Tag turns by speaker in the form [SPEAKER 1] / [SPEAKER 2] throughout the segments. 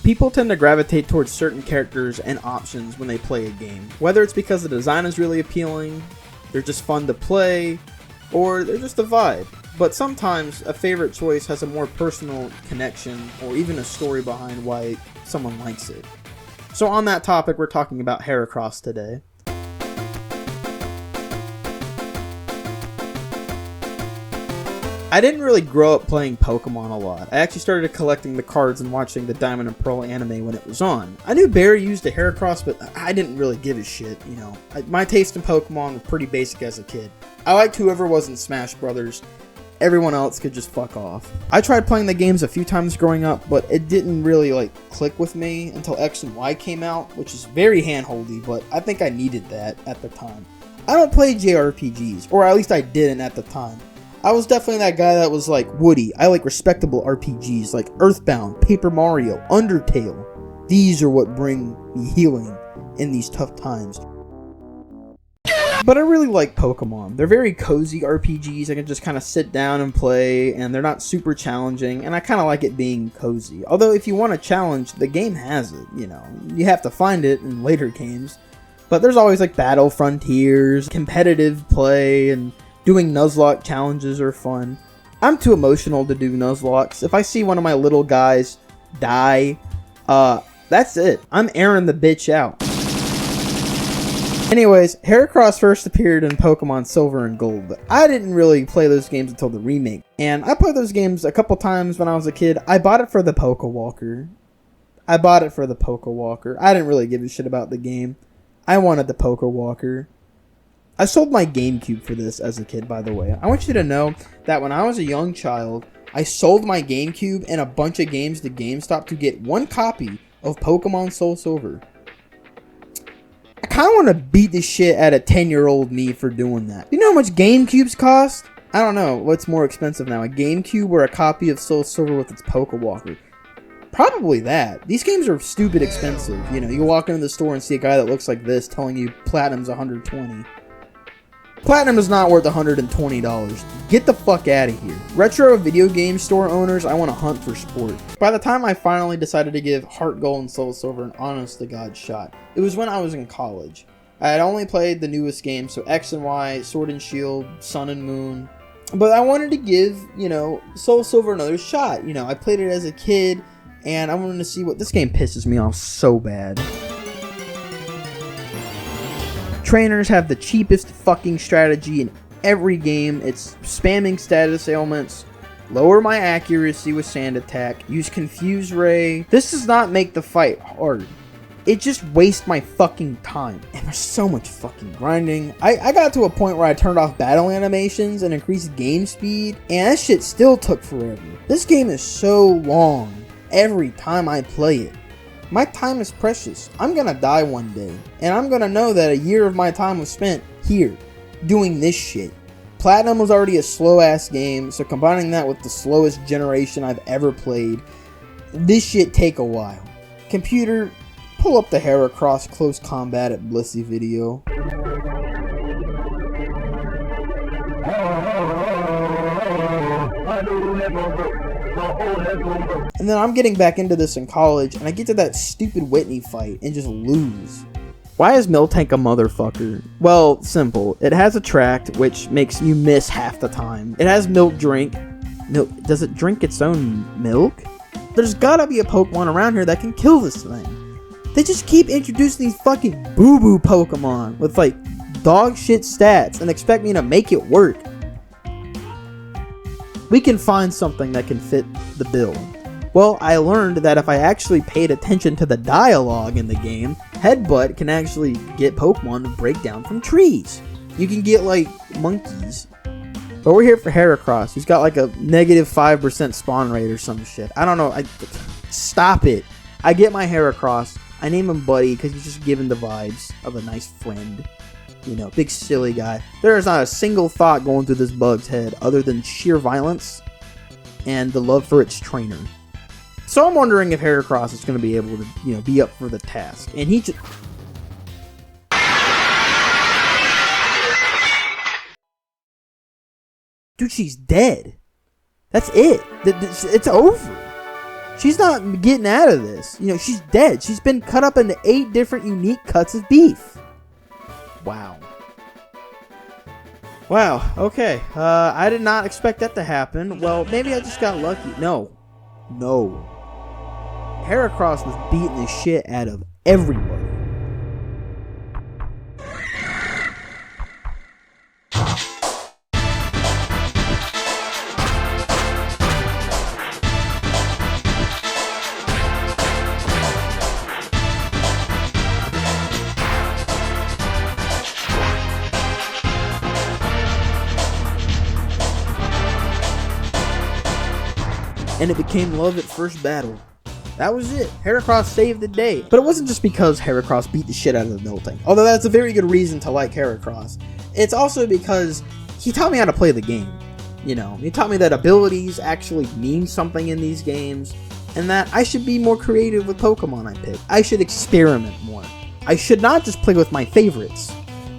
[SPEAKER 1] People tend to gravitate towards certain characters and options when they play a game. Whether it's because the design is really appealing, they're just fun to play, or they're just a vibe. But sometimes a favorite choice has a more personal connection or even a story behind why someone likes it. So on that topic, we're talking about Heracross today. I didn't really grow up playing Pokemon a lot. I actually started collecting the cards and watching the Diamond and Pearl anime when it was on. I knew Barry used a Heracross, but I didn't really give a shit, you know. My taste in Pokemon was pretty basic as a kid. I liked whoever was in Smash Brothers. Everyone else could just fuck off. I tried playing the games a few times growing up, but it didn't really click with me until X and Y came out, which is very handholdy, but I think I needed that at the time. I don't play JRPGs, or at least I didn't at the time. I was definitely that guy that was like, Woody, I like respectable RPGs like Earthbound, Paper Mario, Undertale. These are what bring me healing in these tough times. But I really like Pokemon. They're very cozy RPGs. I can just kind of sit down and play, and they're not super challenging, and I kind of like it being cozy. Although if you want a challenge, the game has it, you know. You have to find it in later games. But there's always Battle Frontiers, competitive play, and doing Nuzlocke challenges are fun. I'm too emotional to do Nuzlocks. If I see one of my little guys die, that's it. I'm airing the bitch out. Anyways, Heracross first appeared in Pokemon Silver and Gold, but I didn't really play those games until the remake. And I played those games a couple times when I was a kid. I bought it for the Pokewalker. I didn't really give a shit about the game. I wanted the Pokewalker. I sold my GameCube for this as a kid, by the way. I want you to know that when I was a young child, I sold my GameCube and a bunch of games to GameStop to get one copy of Pokemon Soul Silver. I kind of want to beat the shit out of 10-year-old me for doing that. You know how much GameCubes cost? I don't know. What's more expensive now, a GameCube or a copy of Soul Silver with its Pokewalker? Probably that. These games are stupid expensive. You know, you walk into the store and see a guy that looks like this telling you Platinum's $120. Platinum is not worth $120. Get the fuck out of here. Retro video game store owners, I want to hunt for sport. By the time I finally decided to give Heart Gold and Soul Silver an honest to God shot, it was when I was in college. I had only played the newest games, so X and Y, Sword and Shield, Sun and Moon. But I wanted to give, Soul Silver another shot. I played it as a kid, and I wanted to see what... This game pisses me off so bad. Trainers have the cheapest fucking strategy in every game. It's spamming status ailments, lower my accuracy with Sand Attack, use Confuse Ray. This does not make the fight hard. It just wastes my fucking time. And there's so much fucking grinding. I got to a point where I turned off battle animations and increased game speed, and that shit still took forever. This game is so long every time I play it. My time is precious. I'm gonna die one day, and I'm gonna know that a year of my time was spent here, doing this shit. Platinum was already a slow-ass game, so combining that with the slowest generation I've ever played, this shit take a while. Computer, pull up the Heracross Close Combat at Blissey video. And then I'm getting back into this in college, and I get to that stupid Whitney fight and just lose. Why is Miltank a motherfucker? Well, simple. It has Attract, which makes you miss half the time. It has Milk Drink. Does it drink its own milk? There's gotta be a Pokemon around here that can kill this thing. They just keep introducing these fucking boo-boo Pokemon with dog shit stats and expect me to make it work. We can find something that can fit the bill. Well, I learned that if I actually paid attention to the dialogue in the game, Headbutt can actually get Pokemon to break down from trees. You can get, monkeys. But we're here for Heracross. He's got, a negative 5% spawn rate or some shit. I don't know. Stop it. I get my Heracross. I name him Buddy because he's just giving the vibes of a nice friend. Big silly guy. There is not a single thought going through this bug's head other than sheer violence and the love for its trainer. So I'm wondering if Heracross is going to be able to, be up for the task. And he just... Dude, she's dead. That's it. It's over. She's not getting out of this. She's dead. She's been cut up into 8 different unique cuts of beef. Wow. Wow, okay. I did not expect that to happen. Well, maybe I just got lucky. No. Heracross was beating the shit out of everybody. And it became love at first battle. That was it. Heracross saved the day. But it wasn't just because Heracross beat the shit out of the Miltank. Although that's a very good reason to like Heracross. It's also because he taught me how to play the game. He taught me that abilities actually mean something in these games. And that I should be more creative with Pokemon I pick. I should experiment more. I should not just play with my favorites.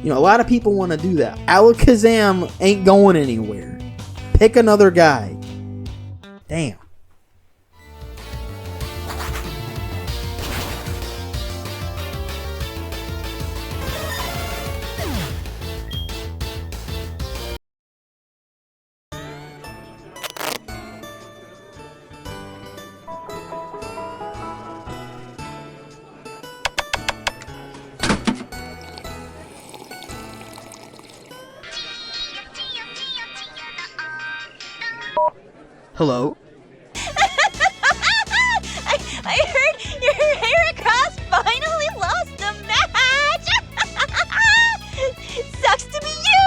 [SPEAKER 1] A lot of people want to do that. Alakazam ain't going anywhere. Pick another guy. Damn. Hello?
[SPEAKER 2] I heard your Heracross finally lost a match! Sucks to be you!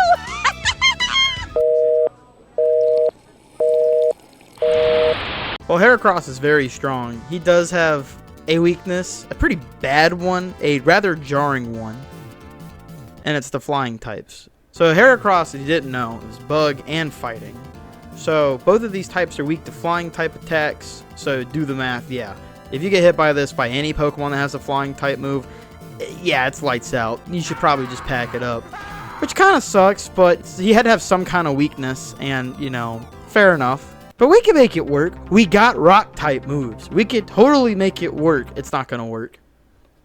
[SPEAKER 1] Well, Heracross is very strong. He does have a weakness, a pretty bad one, a rather jarring one, and it's the flying types. So Heracross, if you didn't know, is bug and fighting. So both of these types are weak to flying type attacks, so do the math, yeah. If you get hit by this by any Pokemon that has a flying type move, yeah, it's lights out. You should probably just pack it up. Which kind of sucks, but he had to have some kind of weakness, and, fair enough. But we can make it work. We got rock type moves. We could totally make it work. It's not going to work.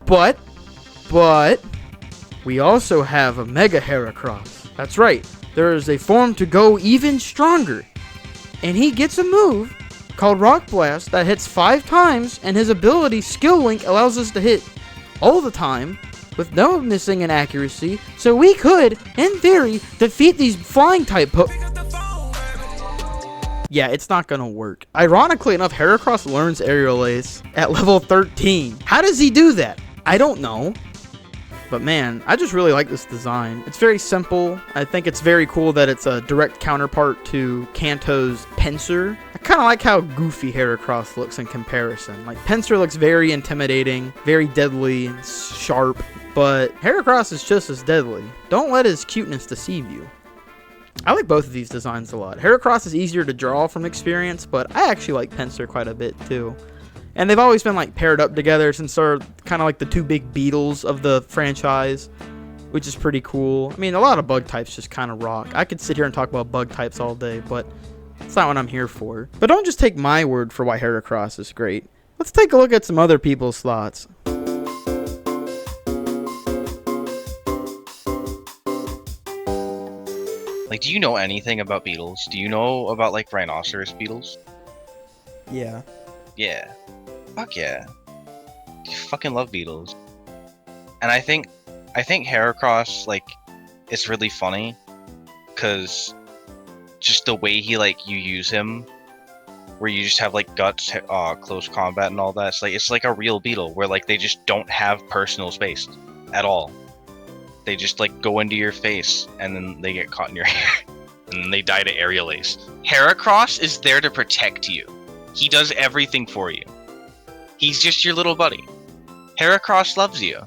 [SPEAKER 1] But, we also have a Mega Heracross. That's right. There is a form to go even stronger. And he gets a move called Rock Blast that hits 5 times, and his ability Skill Link allows us to hit all the time with no missing in accuracy, so we could, in theory, defeat these flying type Yeah, it's not gonna work. Ironically enough, Heracross learns Aerial Ace at level 13. How does he do that? I don't know. But man, I just really like this design. It's very simple. I think it's very cool that it's a direct counterpart to Kanto's Pinsir. I kind of like how goofy Heracross looks in comparison. Like, Pinsir looks very intimidating, very deadly, and sharp. But Heracross is just as deadly. Don't let his cuteness deceive you. I like both of these designs a lot. Heracross is easier to draw from experience, but I actually like Pinsir quite a bit too. And they've always been like paired up together since they're kind of like the 2 big beetles of the franchise, which is pretty cool. I mean, a lot of bug types just kind of rock. I could sit here and talk about bug types all day, but that's not what I'm here for. But don't just take my word for why Heracross is great. Let's take a look at some other people's thoughts.
[SPEAKER 3] Like, do you know anything about beetles? Do you know about, like, rhinoceros beetles?
[SPEAKER 1] Yeah.
[SPEAKER 3] Yeah. Fuck yeah. I fucking love beetles. And I think Heracross, like, it's really funny, because just the way he, like, you use him, where you just have, like, guts, close combat and all that, it's like a real beetle, where, like, they just don't have personal space at all. They just, like, go into your face, and then they get caught in your hair, and then they die to Aerial Ace. Heracross is there to protect you. He does everything for you. He's just your little buddy. Heracross loves you.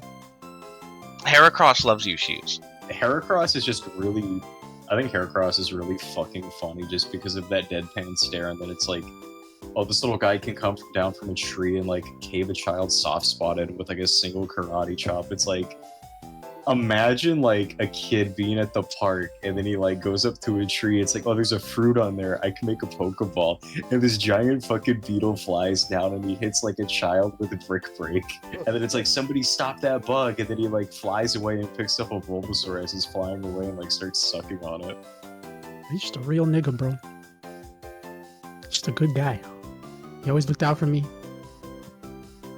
[SPEAKER 3] Heracross loves you, Shoes.
[SPEAKER 4] Heracross is just really I think Heracross is really fucking funny just because of that deadpan stare, and then it's like, oh, this little guy can come down from a tree and like cave a child soft spotted with like a single karate chop. It's like, imagine like a kid being at the park and then he like goes up to a tree. It's like, oh, there's a fruit on there. I can make a Pokeball. And this giant fucking beetle flies down and he hits like a child with a brick break. And then it's like, somebody stop that bug. And then he like flies away and picks up a Bulbasaur as he's flying away and like starts sucking on it.
[SPEAKER 5] He's just a real nigga, bro. Just a good guy. He always looked out for me.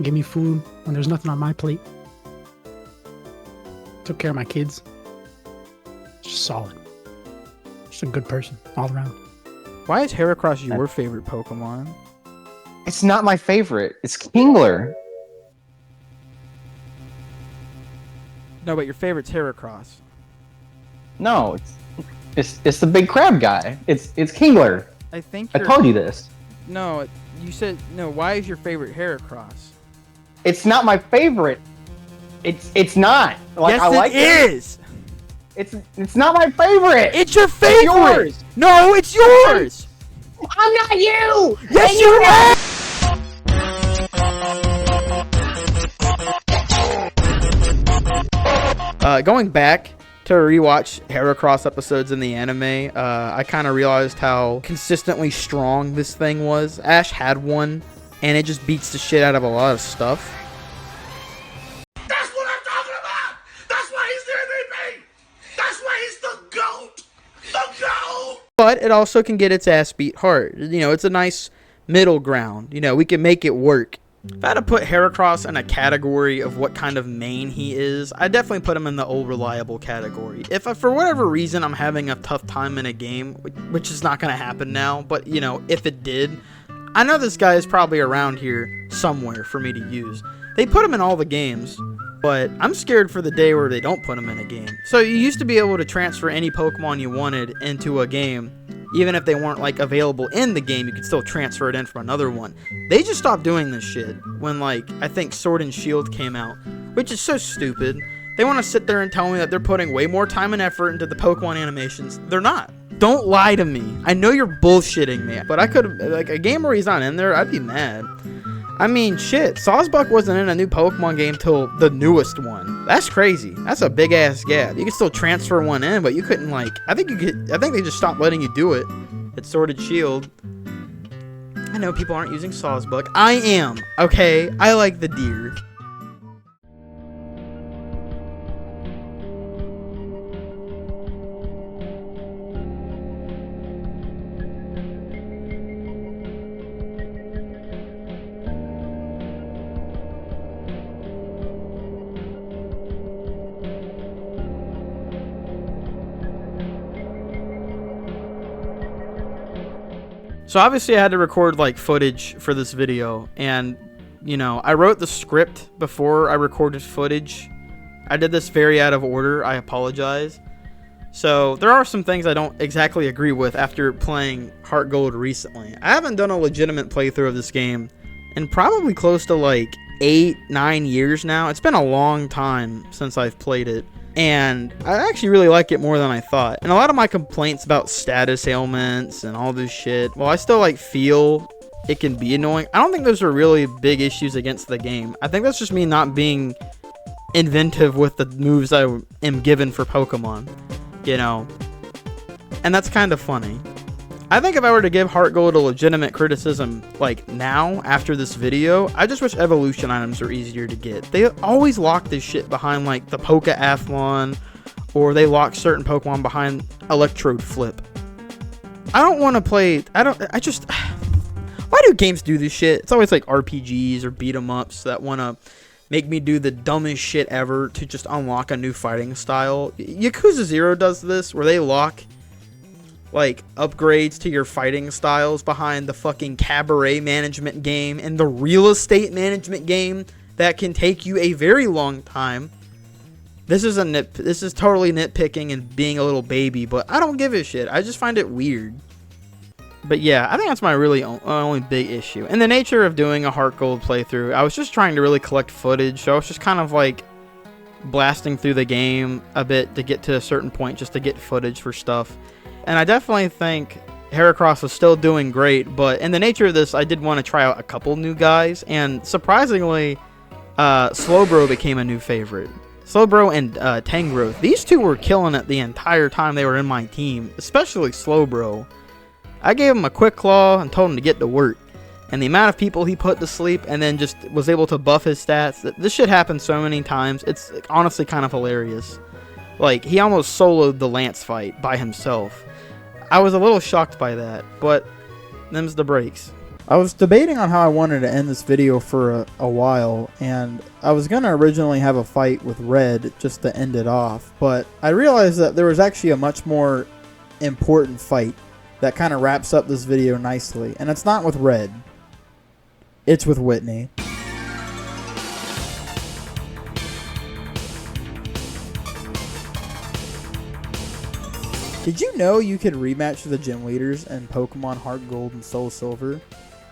[SPEAKER 5] Give me food when there's nothing on my plate. Took care of my kids. Just solid. Just a good person all around.
[SPEAKER 1] Why is Heracross your favorite Pokemon?
[SPEAKER 6] It's not my favorite. It's Kingler.
[SPEAKER 1] No, but your favorite's Heracross.
[SPEAKER 6] No, it's the big crab guy. It's Kingler.
[SPEAKER 1] I think
[SPEAKER 6] I told you this.
[SPEAKER 1] No, you said no. Why is your favorite Heracross?
[SPEAKER 6] It's not my favorite. It's not. Like,
[SPEAKER 1] yes,
[SPEAKER 6] I like
[SPEAKER 1] it is.
[SPEAKER 6] It's not my favorite.
[SPEAKER 1] It's your favorite.
[SPEAKER 6] It's yours.
[SPEAKER 1] No, it's yours.
[SPEAKER 6] I'm not you.
[SPEAKER 1] Yes, you are. Going back to rewatch Heracross episodes in the anime, I kind of realized how consistently strong this thing was. Ash had one, and it just beats the shit out of a lot of stuff. But it also can get its ass beat hard. You know, it's a nice middle ground. You know, we can make it work. If I had to put Heracross in a category of what kind of main he is, I'd definitely put him in the old reliable category. If for whatever reason I'm having a tough time in a game, which is not going to happen now, but you know, if it did, I know this guy is probably around here somewhere for me to use. They put him in all the games, but I'm scared for the day where they don't put him in a game. So you used to be able to transfer any Pokemon you wanted into a game. Even if they weren't like available in the game, you could still transfer it in from another one. They just stopped doing this shit when like, I think Sword and Shield came out, which is so stupid. They want to sit there and tell me that they're putting way more time and effort into the Pokemon animations. They're not. Don't lie to me. I know you're bullshitting me, but I could, like, a game where he's not in there, I'd be mad. I mean, shit, Sawsbuck wasn't in a new Pokemon game till the newest one. That's crazy. That's a big ass gap. You could still transfer one in, but you couldn't, like, I think they just stopped letting you do it. It's Sword and Shield. I know people aren't using Sawsbuck. I am, okay? I like the deer. So obviously I had to record like footage for this video, and you know, I wrote the script before I recorded footage. I did this very out of order, I apologize. So there are some things I don't exactly agree with after playing Heart Gold recently. I haven't done a legitimate playthrough of this game in probably close to like 8-9 years now. It's been a long time since I've played it. And I actually really like it more than I thought. And a lot of my complaints about status ailments and all this shit, well, I still like feel it can be annoying. I don't think those are really big issues against the game. I think that's just me not being inventive with the moves I am given for Pokemon, you know. And that's kind of funny. I think if I were to give Heart Gold a legitimate criticism, like now, after this video, I just wish evolution items were easier to get. They always lock this shit behind, like, the Pokeathlon, or they lock certain Pokemon behind Electrode Flip. I don't want to play, why do games do this shit? It's always like RPGs or beat-em-ups that want to make me do the dumbest shit ever to just unlock a new fighting style. Yakuza 0 does this, where they lock like upgrades to your fighting styles behind the fucking cabaret management game and the real estate management game that can take you a very long time. This is totally nitpicking and being a little baby, but I don't give a shit. I just find it weird. But yeah, I think that's my really only big issue. In the nature of doing a Heart Gold playthrough, I was just trying to really collect footage, so I was just kind of like blasting through the game a bit to get to a certain point just to get footage for stuff. And I definitely think Heracross was still doing great, but in the nature of this, I did want to try out a couple new guys, and surprisingly, Slowbro became a new favorite. Slowbro and Tangrowth. These two were killing it the entire time they were in my team, especially Slowbro. I gave him a quick claw and told him to get to work. And the amount of people he put to sleep and then just was able to buff his stats. This shit happened so many times. It's honestly kind of hilarious. Like, he almost soloed the Lance fight by himself. I was a little shocked by that, but them's the breaks. I was debating on how I wanted to end this video for a while, and I was going to originally have a fight with Red just to end it off, but I realized that there was actually a much more important fight that kind of wraps up this video nicely, and it's not with Red. It's with Whitney. Did you know you could rematch the gym leaders in Pokemon Heart Gold and Soul Silver?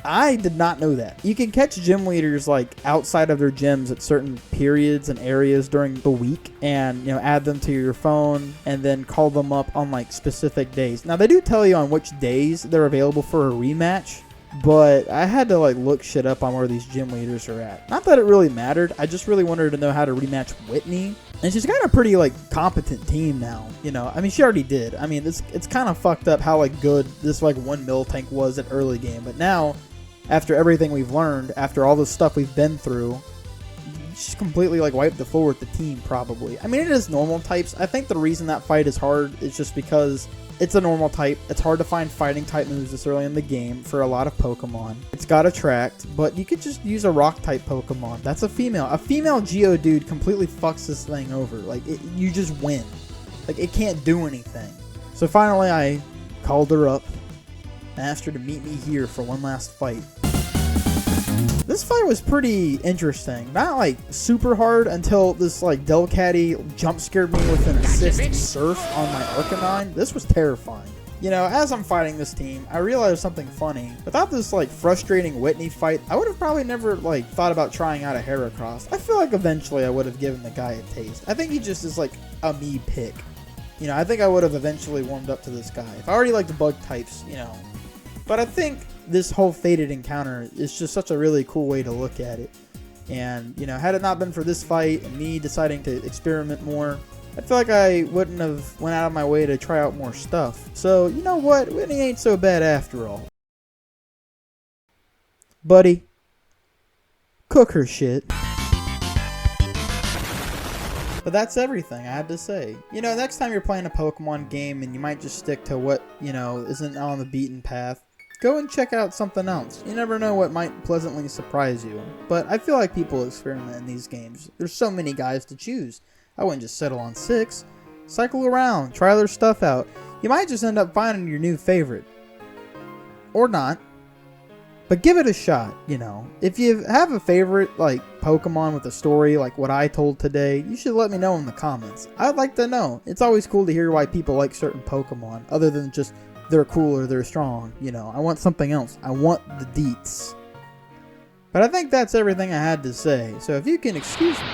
[SPEAKER 1] I did not know that. You can catch gym leaders like outside of their gyms at certain periods and areas during the week, and add them to your phone and then call them up on like specific days. Now they do tell you on which days they're available for a rematch, but I had to like look shit up on where these gym leaders are at. Not that it really mattered. I just really wanted to know how to rematch Whitney. And she's got a pretty like competent team now. I mean, she already did. I mean, it's kind of fucked up how like good this like 1 Miltank was at early game. But now, after everything we've learned, after all the stuff we've been through, she's completely like wiped the floor with the team probably. I mean, it is normal types. I think the reason that fight is hard is just because it's a normal type. It's hard to find fighting type moves this early in the game for a lot of Pokemon. It's got Attract, but you could just use a rock type Pokemon. That's a female. A female Geodude completely fucks this thing over. Like, you just win. Like, it can't do anything. So finally I called her up and asked her to meet me here for one last fight. This fight was pretty interesting. Not like super hard until this like Delcatty jump scared me with an assist surf on my Arcanine. This was terrifying. As I'm fighting this team, I realized something funny. Without this like frustrating Whitney fight, I would have probably never like thought about trying out a Heracross. I feel like eventually I would have given the guy a taste. I think he just is like a me pick. I think I would have eventually warmed up to this guy. If I already like the bug types, But I think this whole fated encounter is just such a really cool way to look at it. And, had it not been for this fight and me deciding to experiment more, I feel like I wouldn't have went out of my way to try out more stuff. So, you know what? Whitney ain't so bad after all. Buddy, cook her shit. But that's everything I had to say. Next time you're playing a Pokemon game and you might just stick to what, isn't on the beaten path, go and check out something else. You never know what might pleasantly surprise you. But I feel like people experiment in these games. There's so many guys to choose. I wouldn't just settle on 6. Cycle around, try their stuff out. You might just end up finding your new favorite. Or not. But give it a shot, If you have a favorite, like, Pokemon with a story like what I told today, you should let me know in the comments. I'd like to know. It's always cool to hear why people like certain Pokemon, other than just they're cool or they're strong, I want something else. I want the deets. But I think that's everything I had to say, so if you can excuse me.